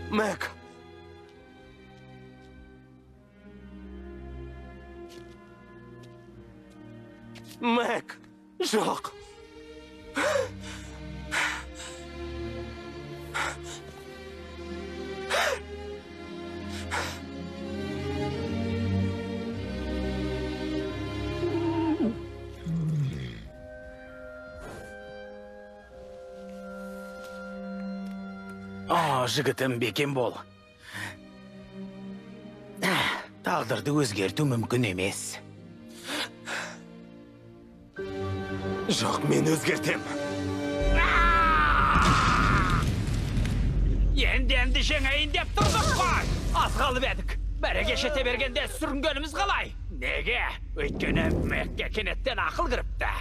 Мәк! Мәк! Жоқ! Жігітім бекем бол. Тағдырды өзгерту мүмкін емес. Жоқ, мен өзгертем. Енді жеңейін деп тұрдық қой. Аз қалып едік. Бәріге шете бергенде сүрінгеніміз қалай? Неге? Өйткені Мәкке кенеттен ақыл кіріпті.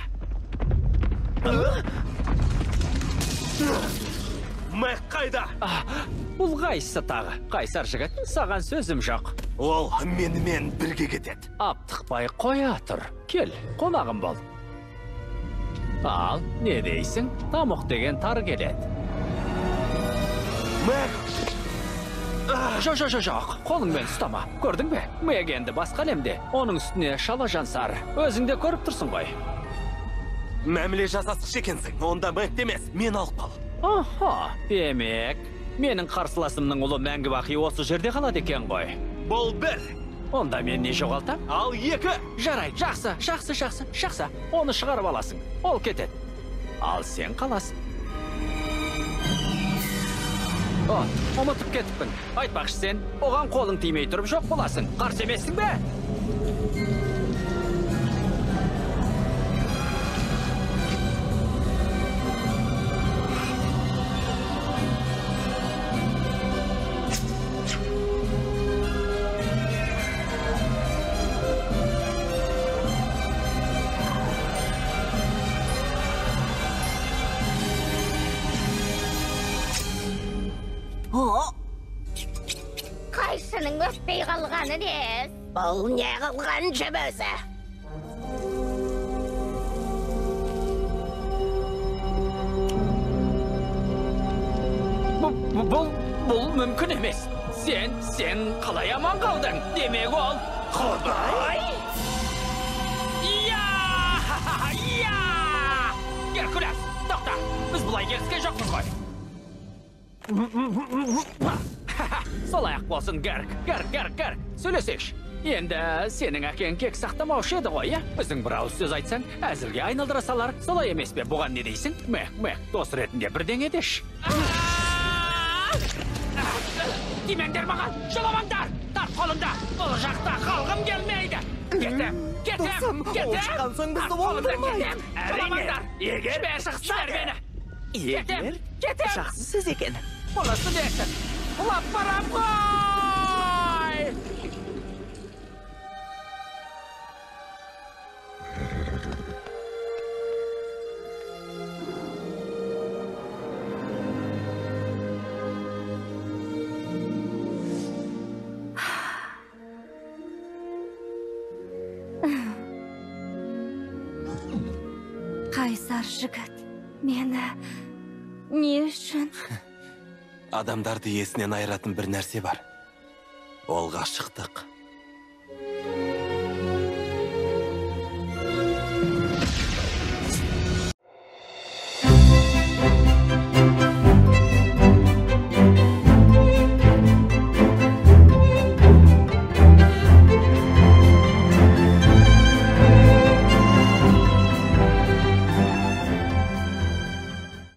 Мәк қайда? Бұл қайсы тағы? Қайсар жігіт, саған сөзім жоқ. Ол менімен бірге кетеді. Аптықпай қоя тұр. Кел, қонағым бол. Ал, не дейсің? Тамұқ деген тар келеді. Мәк! Жоқ, қолыңмен ұстама. Көрдің бе? Мәк енді басқа әлемде. Оның үстіне шала жансар. Өзіңде көріп тұрсың ғой. Мәміле жасасқыш екенсің. Онда Мәк демес, мен алып қал. Аха, демек, менің қарсыласымның ұлы мәңгі бақи осы жерде қалады екен ғой. Бұл бір. Онда мен не жоғалтам? Ал екі. Жарай, жақсы. Оны шығарып аласың. Ол кетеді. Ал сен қаласың. Ұмытып кетіппін. Айтпақшы сен, оған қолың тимей тұрып жоқ боласың. Қарсы емессің бе? Қайсының өтпей қалғаны дес? Бұл не қылған жібөзі? Бұл мүмкін емес. Сен қалай аман қалдың? Демек ол... Құдай! Геркулес, тоқта! Біз бұлай келіскен жоқпыз ғой. Солай-ақ болсын, Герк. Сөйлесекші. Енді сенің әкең кек сақтамаушы еді ғой, біздің бір ауыз сөз айтсаң, әзілге айналдыра салар. Солай емес пе, бұған не дейсің? Мәк, дос ретінде бірдеңе деш. Демеңдер маған, жоламаңдар! Тарт қолында, бұл жақта қалғым келмейді. Кетем. Оғышқан соң бізді оңдырмай. Жоламаңдар, егер шықсар мені. Егер жақсысыз екен. Бұлысы десін. Құлап барам ғой! Қайсар жігіт, мені не үшін? Адамдарды есінен айыратын бір нәрсе бар. Ол ғашықтық.